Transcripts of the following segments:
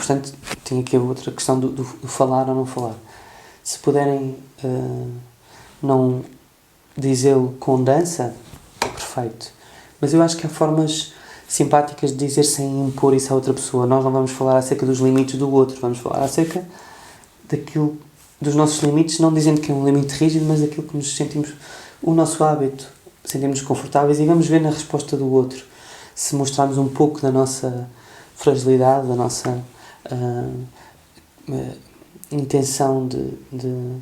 portanto, tem aqui a outra questão do falar ou não falar. Se puderem não dizê-lo com dança, perfeito. Mas eu acho que há formas simpáticas de dizer sem impor isso à outra pessoa. Nós não vamos falar acerca dos limites do outro, vamos falar acerca daquilo, dos nossos limites, não dizendo que é um limite rígido, mas daquilo que nos sentimos, o nosso hábito, sentimos confortáveis, e vamos ver na resposta do outro. Se mostrarmos um pouco da nossa fragilidade, da nossa intenção de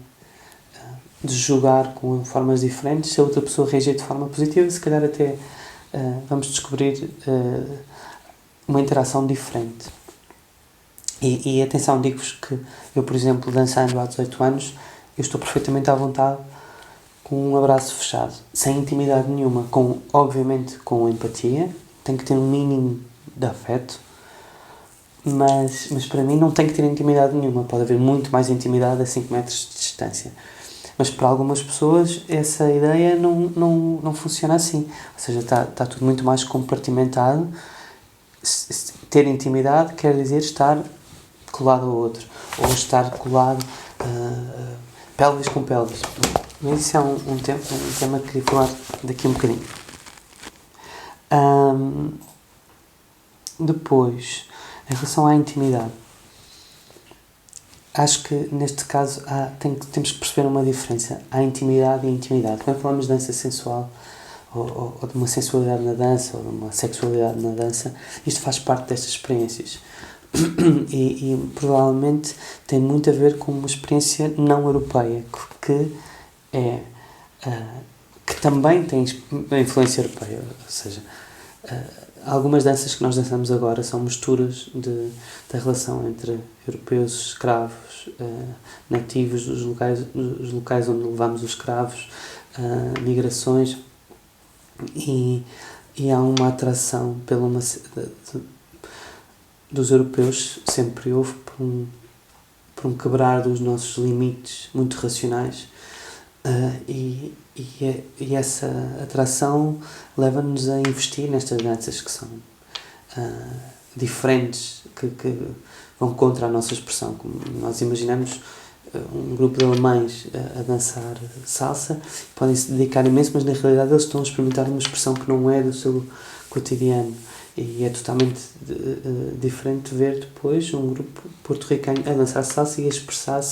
julgar com formas diferentes, se a outra pessoa reagir de forma positiva, se calhar até vamos descobrir uma interação diferente. E atenção, digo-vos que eu, por exemplo, dançando há 18 anos, eu estou perfeitamente à vontade com um abraço fechado, sem intimidade nenhuma, obviamente com empatia, tem que ter um mínimo de afeto, mas para mim não tem que ter intimidade nenhuma, pode haver muito mais intimidade a 5 metros de distância. Mas para algumas pessoas essa ideia não funciona assim. Ou seja, está tudo muito mais compartimentado. Ter intimidade quer dizer estar colado ao outro. Ou estar colado pelvis com pelvis. Mas isso é um tema que queria falar daqui um bocadinho. Depois, em relação à intimidade, acho que neste caso temos que perceber uma diferença. Há intimidade e intimidade. Quando falamos de dança sensual, ou de uma sensualidade na dança, ou de uma sexualidade na dança, isto faz parte destas experiências. E provavelmente tem muito a ver com uma experiência não europeia, que também tem influência europeia. Ou seja, algumas danças que nós dançamos agora são misturas da relação entre europeus, escravos, nativos, os locais onde levamos os escravos, migrações, e há uma atração dos europeus, sempre houve, por um quebrar dos nossos limites muito racionais, e essa atração leva-nos a investir nestas danças que são diferentes, que vão contra a nossa expressão. Como nós imaginamos um grupo de alemães a dançar salsa, podem se dedicar imenso, mas na realidade eles estão a experimentar uma expressão que não é do seu cotidiano, e é totalmente diferente ver depois um grupo porto-ricano a dançar salsa e a expressar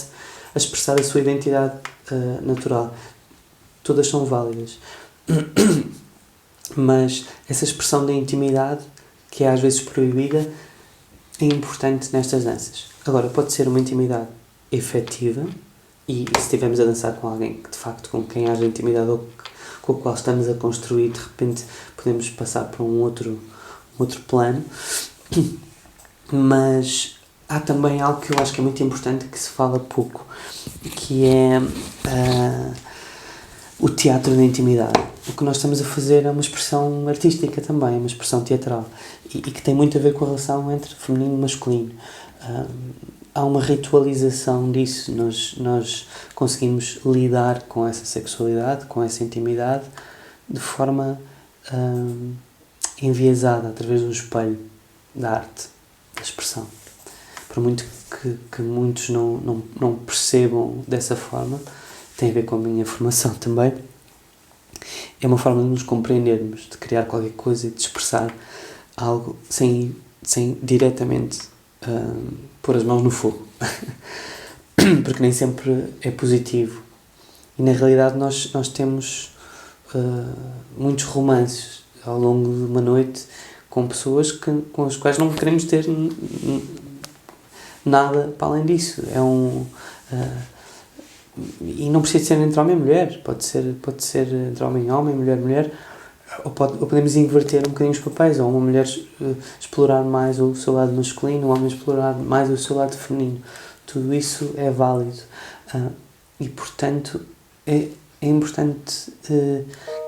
a sua identidade natural. Todas são válidas, mas essa expressão da intimidade, que é às vezes proibida, é importante nestas danças. Agora, pode ser uma intimidade efetiva, e se estivermos a dançar com alguém que de facto com quem haja intimidade ou com o qual estamos a construir, de repente podemos passar para um outro plano. Mas há também algo que eu acho que é muito importante, que se fala pouco, que é o teatro da intimidade. O que nós estamos a fazer é uma expressão artística também, uma expressão teatral, e que tem muito a ver com a relação entre feminino e masculino. Há uma ritualização disso. Nós conseguimos lidar com essa sexualidade, com essa intimidade, de forma enviesada, através do espelho da arte, da expressão. Por muito que muitos não percebam dessa forma, tem a ver com a minha formação também, é uma forma de nos compreendermos, de criar qualquer coisa e de expressar algo sem diretamente pôr as mãos no fogo. Porque nem sempre é positivo. E na realidade nós temos muitos romances ao longo de uma noite com pessoas com as quais não queremos ter nada para além disso. E não precisa ser entre homem e mulher, pode ser entre homem e homem, mulher e mulher, ou podemos inverter um bocadinho os papéis, ou uma mulher explorar mais o seu lado masculino, o homem explorar mais o seu lado feminino. Tudo isso é válido, e portanto é importante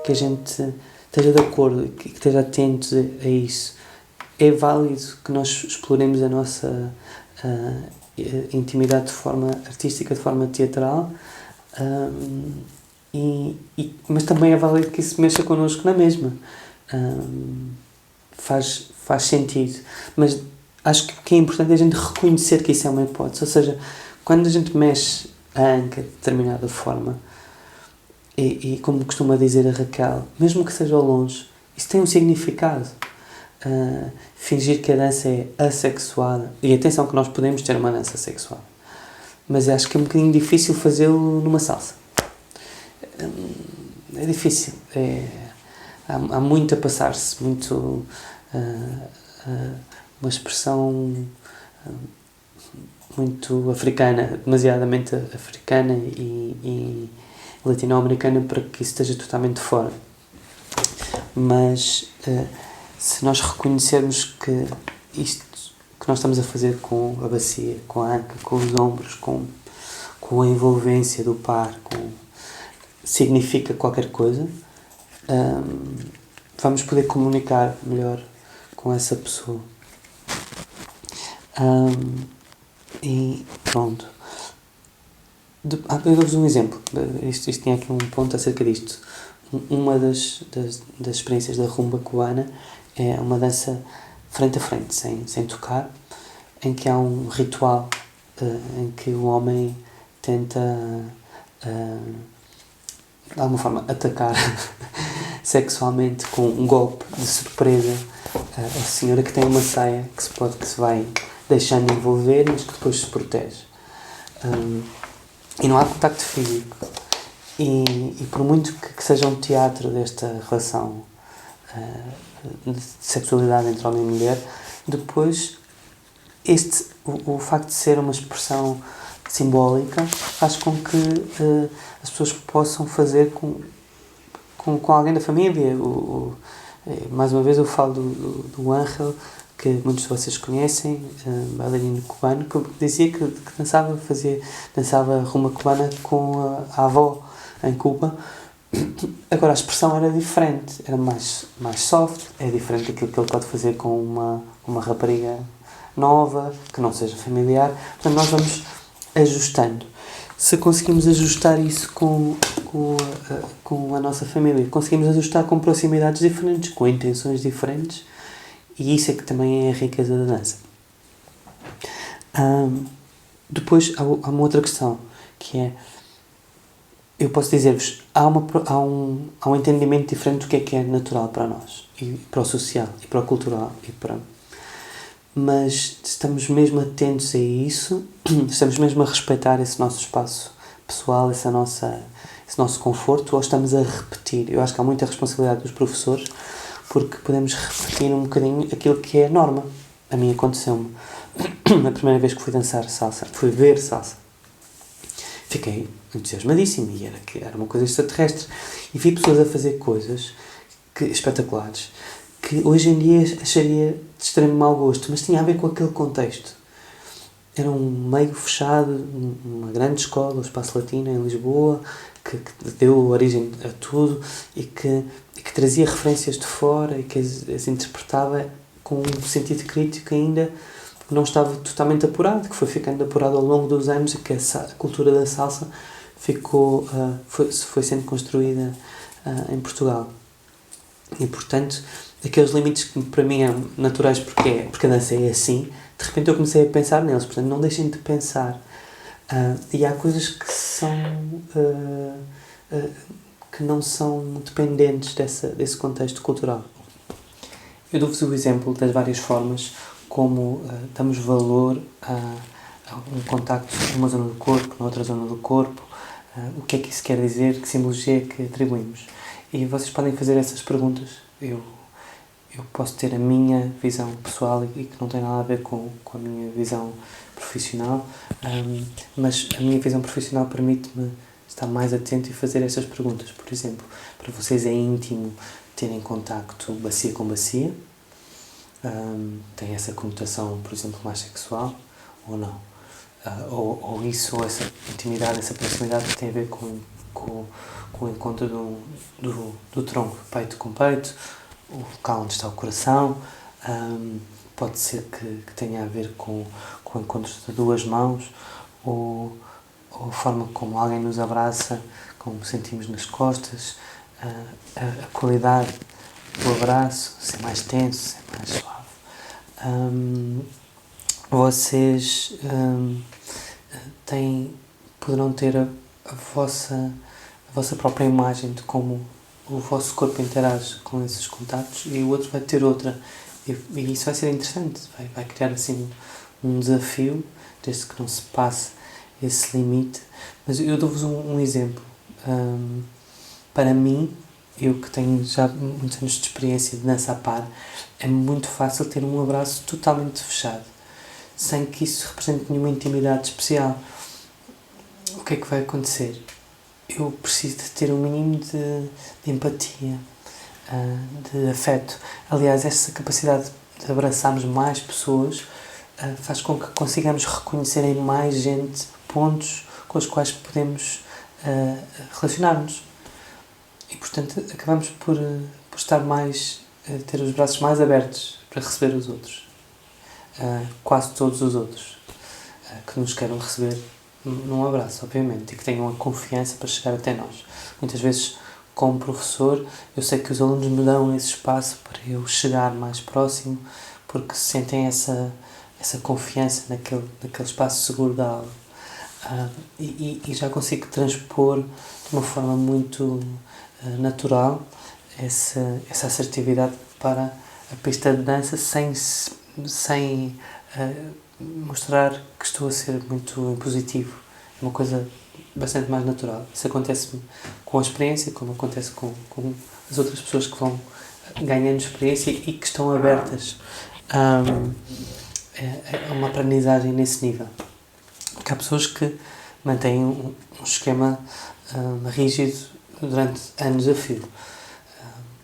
que a gente esteja de acordo, que esteja atento a isso. É válido que nós exploremos a nossa intimidade de forma artística, de forma teatral, mas também é válido que isso mexa connosco na mesma. Faz sentido, mas acho que o que é importante é a gente reconhecer que isso é uma hipótese. Ou seja, quando a gente mexe a anca de determinada forma, e como costuma dizer a Raquel, mesmo que seja ao longe, isso tem um significado. Fingir que a dança é assexuada, e atenção que nós podemos ter uma dança sexuada, mas acho que é um bocadinho difícil fazê-lo numa salsa. É difícil, há muito a passar-se, muito uma expressão muito africana, demasiadamente africana e latino-americana para que isso esteja totalmente fora. Mas se nós reconhecermos que isto que nós estamos a fazer com a bacia, com a anca, com os ombros, com a envolvência do par, significa qualquer coisa, vamos poder comunicar melhor com essa pessoa. E pronto. Eu dou-vos um exemplo. Isto tinha aqui um ponto acerca disto. Uma das experiências da rumba cubana é uma dança frente a frente, sem tocar, em que há um ritual em que o homem tenta de alguma forma atacar sexualmente com um golpe de surpresa a senhora, que tem uma saia que se vai deixando envolver, mas que depois se protege. E não há contacto físico. E por muito que seja um teatro desta relação de sexualidade entre homem e mulher, depois o facto de ser uma expressão simbólica faz com que as pessoas possam fazer com alguém da família. Mais uma vez eu falo do Ángel, que muitos de vocês conhecem, bailarino cubano, que dizia que dançava rumba cubana com a avó em Cuba. Agora a expressão era diferente, era mais soft, é diferente daquilo que ele pode fazer com uma rapariga nova, que não seja familiar. Portanto, nós vamos ajustando. Se conseguimos ajustar isso com a nossa família, conseguimos ajustar com proximidades diferentes, com intenções diferentes, e isso é que também é a riqueza da dança. Depois há uma outra questão, que é, eu posso dizer-vos, há um entendimento diferente do que é natural para nós, e para o social, e para o cultural, mas estamos mesmo atentos a isso, estamos mesmo a respeitar esse nosso espaço pessoal, esse nosso conforto, ou estamos a repetir? Eu acho que há muita responsabilidade dos professores, porque podemos repetir um bocadinho aquilo que é a norma. A mim aconteceu-me. A primeira vez que fui dançar salsa, fui ver salsa, fiquei entusiasmadíssimo, e era uma coisa extraterrestre, e vi pessoas a fazer coisas espetaculares, que hoje em dia acharia de extremo mau gosto, mas tinha a ver com aquele contexto. Era um meio fechado, uma grande escola, o Espaço Latino, em Lisboa, que deu origem a tudo, e que trazia referências de fora, e que as interpretava com um sentido crítico ainda que não estava totalmente apurado, que foi ficando apurado ao longo dos anos, e que a cultura da salsa foi sendo construída em Portugal. E, portanto, aqueles limites que para mim eram naturais porque a dança é assim, de repente eu comecei a pensar neles. Portanto, não deixem de pensar. E há coisas que não são dependentes desse contexto cultural. Eu dou-vos o exemplo das várias formas como damos valor a um contacto numa zona do corpo, noutra zona do corpo, o que é que isso quer dizer, que simbologia é que atribuímos. E vocês podem fazer essas perguntas. Eu posso ter a minha visão pessoal e que não tem nada a ver com a minha visão profissional, mas a minha visão profissional permite-me estar mais atento e fazer essas perguntas. Por exemplo, para vocês é íntimo terem contacto bacia com bacia? Tem essa conotação, por exemplo, mais sexual, ou não? Ou essa intimidade, essa proximidade tem a ver com o encontro do tronco, peito com peito, o local onde está o coração. Pode ser que tenha a ver com o encontro de duas mãos, ou a forma como alguém nos abraça, como sentimos nas costas, a qualidade do abraço, se é mais tenso, se é mais suave. vocês poderão ter a vossa própria imagem de como o vosso corpo interage com esses contactos e o outro vai ter outra. E isso vai ser interessante, vai criar assim um desafio, desde que não se passe esse limite. Mas eu dou-vos um exemplo. Para mim, eu que tenho já muitos anos de experiência de dança a par, é muito fácil ter um abraço totalmente fechado, sem que isso represente nenhuma intimidade especial. O que é que vai acontecer? Eu preciso de ter um mínimo de empatia, de afeto. Aliás, essa capacidade de abraçarmos mais pessoas faz com que consigamos reconhecer em mais gente pontos com os quais podemos relacionar-nos. E, portanto, acabamos por estar mais, ter os braços mais abertos para receber os outros. Quase todos os outros que nos queiram receber num abraço, obviamente, e que tenham a confiança para chegar até nós. Muitas vezes, como professor, eu sei que os alunos me dão esse espaço para eu chegar mais próximo, porque sentem essa confiança naquele espaço seguro da aula. E já consigo transpor de uma forma muito natural essa assertividade para a pista de dança sem mostrar que estou a ser muito impositivo. É uma coisa bastante mais natural. Isso acontece-me com a experiência, como acontece com as outras pessoas que vão ganhando experiência e que estão abertas a uma aprendizagem nesse nível. Porque há pessoas que mantêm um esquema rígido durante anos a fio.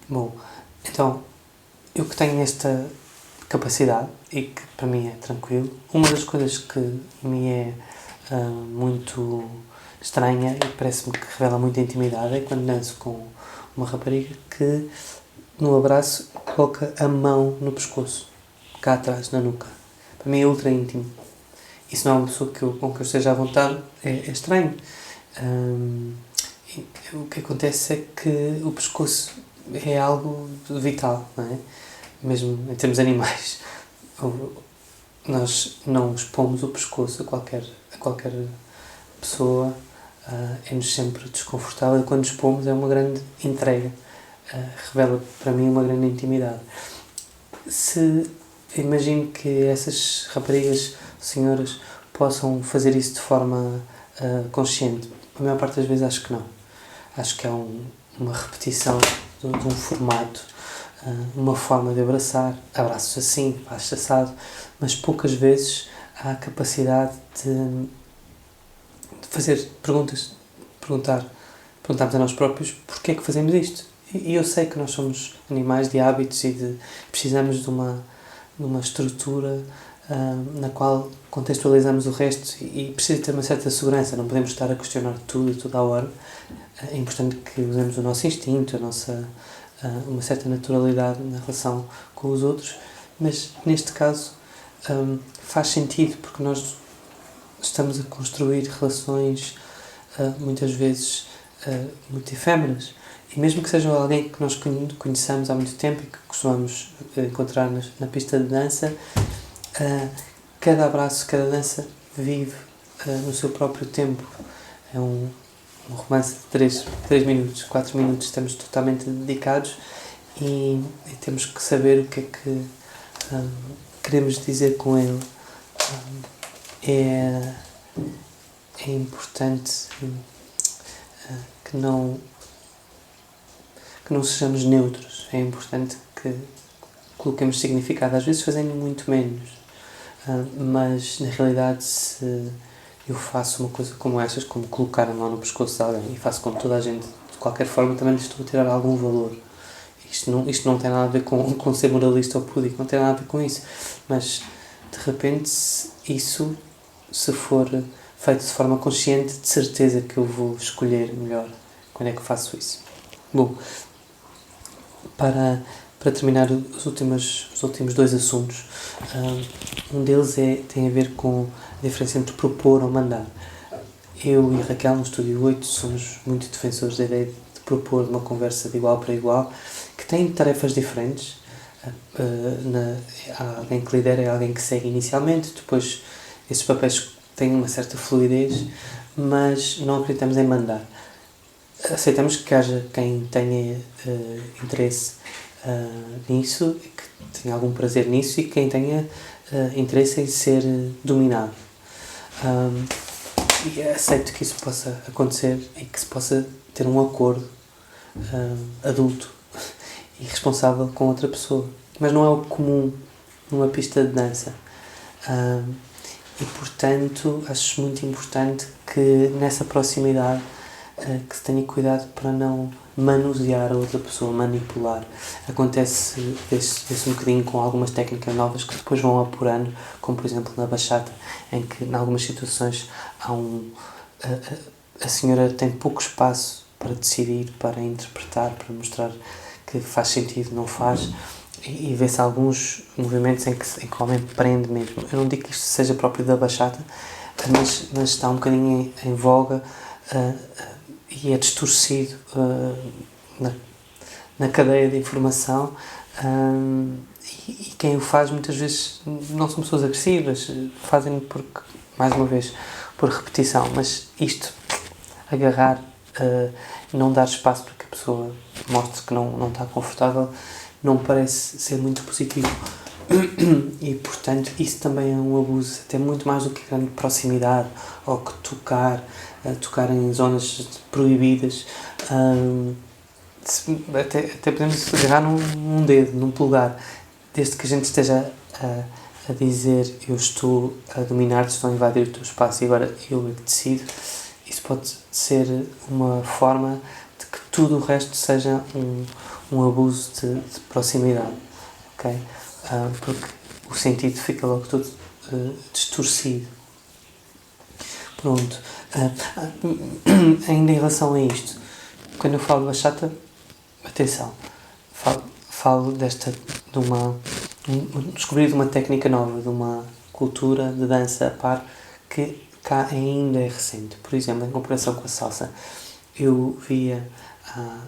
Bom, então, eu que tenho esta capacidade e que para mim é tranquilo, uma das coisas que me é muito estranha e parece-me que revela muita intimidade é quando danço com uma rapariga que no abraço coloca a mão no pescoço, cá atrás, na nuca. Para mim é ultra íntimo. E se não é uma pessoa com que eu esteja à vontade, é estranho. O que acontece é que o pescoço é algo vital, não é? Mesmo em termos animais. Nós não expomos o pescoço a qualquer pessoa, é-nos sempre desconfortável, e quando expomos é uma grande entrega, revela para mim uma grande intimidade. Imagino que essas raparigas, senhoras, possam fazer isso de forma consciente. A maior parte das vezes acho que não. Acho que é uma repetição de um formato, uma forma de abraçar, abraços assim, abraços assado, mas poucas vezes há a capacidade de fazer perguntarmos a nós próprios porque é que fazemos isto. E eu sei que nós somos animais de hábitos e precisamos de uma estrutura na qual contextualizamos o resto e precisa ter uma certa segurança, não podemos estar a questionar tudo toda a hora. É importante que usemos o nosso instinto, uma certa naturalidade na relação com os outros, mas neste caso faz sentido porque nós estamos a construir relações muitas vezes muito efêmeras, e mesmo que seja alguém que nós conheçamos há muito tempo e que costumamos encontrar na pista de dança, cada abraço, cada dança vive no seu próprio tempo. É um romance de 3 minutos, 4 minutos, estamos totalmente dedicados e temos que saber o que é que queremos dizer com ele. É importante que não sejamos neutros, é importante que coloquemos significado, às vezes fazendo muito menos, mas na realidade se eu faço uma coisa como estas, como colocar a mão no pescoço de alguém e faço com toda a gente, de qualquer forma também lhe estou a tirar algum valor. Isto não tem nada a ver com ser moralista ou púdico, não tem nada a ver com isso, mas de repente isso, se for feito de forma consciente, de certeza que eu vou escolher melhor quando é que faço isso. Bom, para terminar os últimos 2 assuntos, um deles tem a ver com a diferença entre propor ou mandar. Eu e Raquel, no Estúdio 8, somos muito defensores da ideia de propor uma conversa de igual para igual, que tem tarefas diferentes, há alguém que lidera, é alguém que segue inicialmente, depois esses papéis têm uma certa fluidez, mas não acreditamos em mandar. Aceitamos que haja quem tenha interesse nisso, que tenha algum prazer nisso, e quem tenha interesse em ser dominado. E aceito que isso possa acontecer e que se possa ter um acordo adulto e responsável com outra pessoa. Mas não é o comum numa pista de dança. E, portanto, acho muito importante que nessa proximidade que se tenha cuidado para não manusear a outra pessoa, manipular. Acontece vê-se um bocadinho com algumas técnicas novas que depois vão apurando, como por exemplo na bachata, em que em algumas situações há a senhora tem pouco espaço para decidir, para interpretar, para mostrar que faz sentido, não faz, e vê-se alguns movimentos em que o homem prende mesmo. Eu não digo que isto seja próprio da bachata, mas está um bocadinho em voga e é distorcido na cadeia de informação, e quem o faz muitas vezes não são pessoas agressivas, fazem porque, mais uma vez, por repetição, mas isto, agarrar, não dar espaço para que a pessoa mostre que não está confortável, não parece ser muito positivo. E, portanto, isso também é um abuso, até muito mais do que grande proximidade, ou que tocar em zonas proibidas. Até podemos agarrar num dedo, num polegar, desde que a gente esteja a dizer eu estou a dominar-te, estou a invadir o teu espaço e agora eu é que decido. Isso pode ser uma forma de que tudo o resto seja um abuso de proximidade, ok? Porque o sentido fica logo todo distorcido. Pronto. Ainda em relação a isto, quando eu falo de bachata, atenção, falo descobrir de uma técnica nova, de uma cultura de dança a par que cá ainda é recente. Por exemplo, em comparação com a salsa, eu via há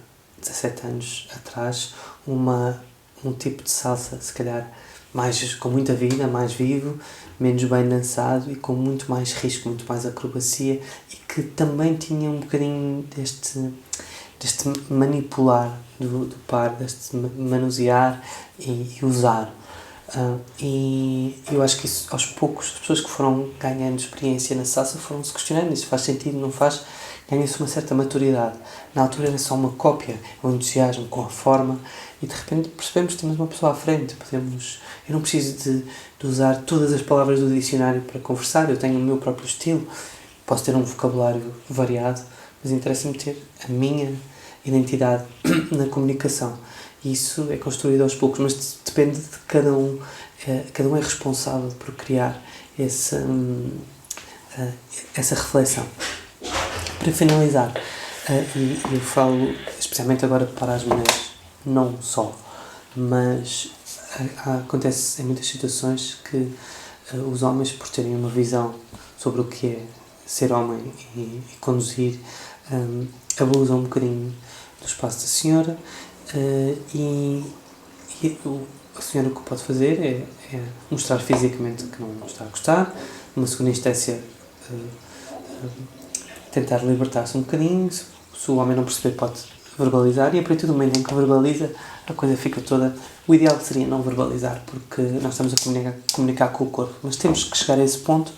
17 anos atrás um tipo de salsa, se calhar com muita vida, mais vivo, menos bem dançado e com muito mais risco, muito mais acrobacia, e que também tinha um bocadinho deste manipular do par, deste manusear e usar. E eu acho que isso, aos poucos, as pessoas que foram ganhando experiência na salsa foram-se questionando: isso faz sentido, não faz? Ganha-se uma certa maturidade. Na altura era só uma cópia, um entusiasmo com a forma, e de repente percebemos que temos uma pessoa à frente. Eu não preciso de usar todas as palavras do dicionário para conversar, eu tenho o meu próprio estilo, posso ter um vocabulário variado, mas interessa-me ter a minha identidade na comunicação. E isso é construído aos poucos, mas depende de cada um. Cada um é responsável por criar essa reflexão. Para finalizar, e eu falo especialmente agora para as mulheres, não só, mas acontece em muitas situações que os homens, por terem uma visão sobre o que é ser homem e conduzir, abusam um bocadinho do espaço da senhora, e a senhora o que pode fazer é mostrar fisicamente que não está a gostar, numa segunda instância tentar libertar-se um bocadinho. Se o homem não perceber, pode verbalizar, e a partir do momento em que verbaliza, a coisa fica toda... O ideal seria não verbalizar, porque nós estamos a comunicar com o corpo, mas temos que chegar a esse ponto.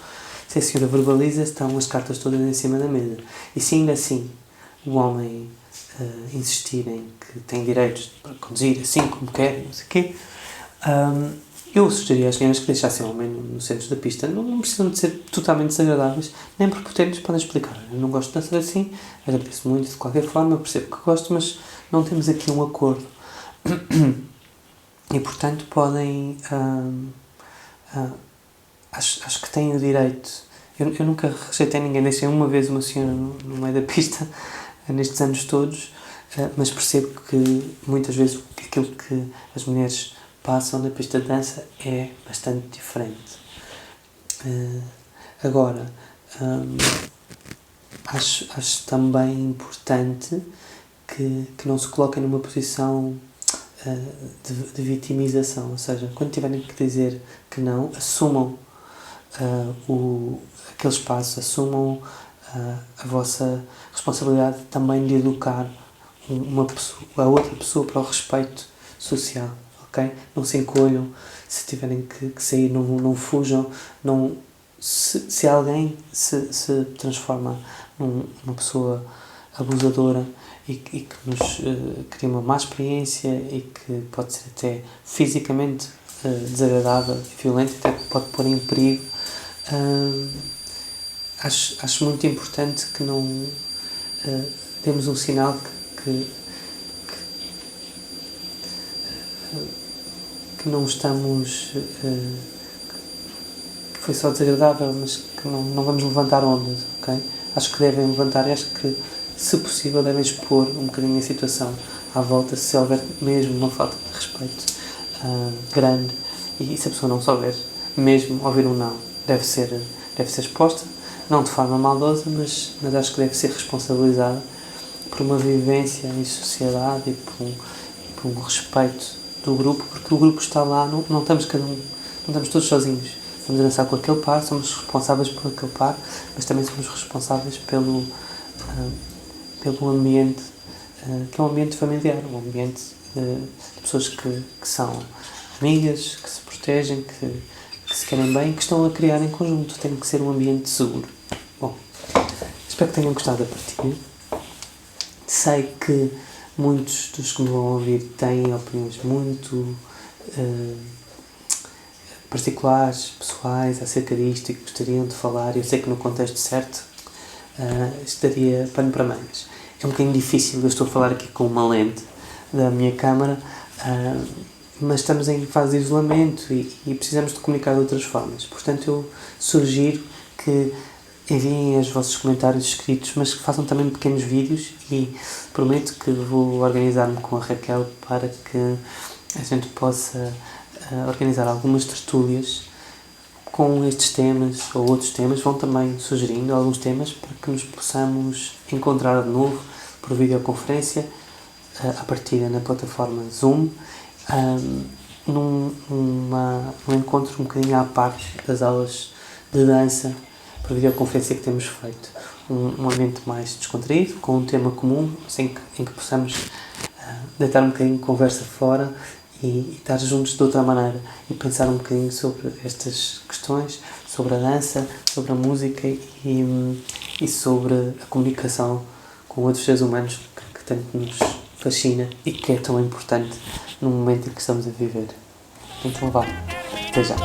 Se a senhora verbaliza, estão as cartas todas em cima da mesa. E se ainda assim o homem insistir em que tem direitos para conduzir assim como quer, não sei o quê, eu sugeriria às senhoras que deixassem o homem no centro da pista. Não precisam de ser totalmente desagradáveis, nem prepotentes, podem explicar: eu não gosto de dançar assim, agradeço muito de qualquer forma, eu percebo que gosto, mas não temos aqui um acordo. E, portanto, podem... acho que têm o direito. Eu nunca rejeitei ninguém, deixei uma vez uma senhora no meio da pista, nestes anos todos, mas percebo que muitas vezes aquilo que as mulheres passam na pista de dança é bastante diferente. Agora, acho também importante que não se coloquem numa posição de vitimização, ou seja, quando tiverem que dizer que não, assumam aquele espaço, assumam a vossa responsabilidade também de educar a outra pessoa para o respeito social, ok? Não se encolham, se tiverem que sair, não fujam, se alguém se transforma numa pessoa abusadora e que nos cria uma má experiência e que pode ser até fisicamente desagradável e violento, até pode pôr em perigo, acho muito importante que não demos um sinal que não estamos que foi só desagradável, mas que não vamos levantar ondas, ok? Acho que devem levantar e acho que, se possível, devem expor um bocadinho a situação à volta, se houver mesmo uma falta de respeito grande, e se a pessoa não souber mesmo ouvir um não, deve ser exposta, não de forma maldosa, mas acho que deve ser responsabilizada por uma vivência em sociedade e por um respeito do grupo, porque o grupo está lá, não estamos todos sozinhos. Estamos a dançar com aquele par, somos responsáveis por aquele par, mas também somos responsáveis pelo ambiente, que é um ambiente familiar, um ambiente de pessoas que são amigas, que se protegem, que se querem bem, que estão a criar em conjunto. Tem que ser um ambiente seguro. Bom, espero que tenham gostado da partilha. Sei que muitos dos que me vão ouvir têm opiniões muito particulares, pessoais, acerca disto e que gostariam de falar. Eu sei que no contexto certo estaria pano para mangas. É um bocadinho difícil, eu estou a falar aqui com uma lente da minha câmara, mas estamos em fase de isolamento e precisamos de comunicar de outras formas. Portanto, eu sugiro que enviem os vossos comentários escritos, mas que façam também pequenos vídeos, e prometo que vou organizar-me com a Raquel para que a gente possa organizar algumas tertúlias com estes temas ou outros temas. Vão também sugerindo alguns temas para que nos possamos encontrar de novo por videoconferência, a partir na plataforma Zoom, num encontro um bocadinho à parte das aulas de dança por videoconferência que temos feito. Um ambiente mais descontraído, com um tema comum, em que possamos deitar um bocadinho de conversa fora e estar juntos de outra maneira e pensar um bocadinho sobre estas questões, sobre a dança, sobre a música e sobre a comunicação com outros seres humanos que tanto nos fascina e que é tão importante no momento em que estamos a viver. Então vá, até já.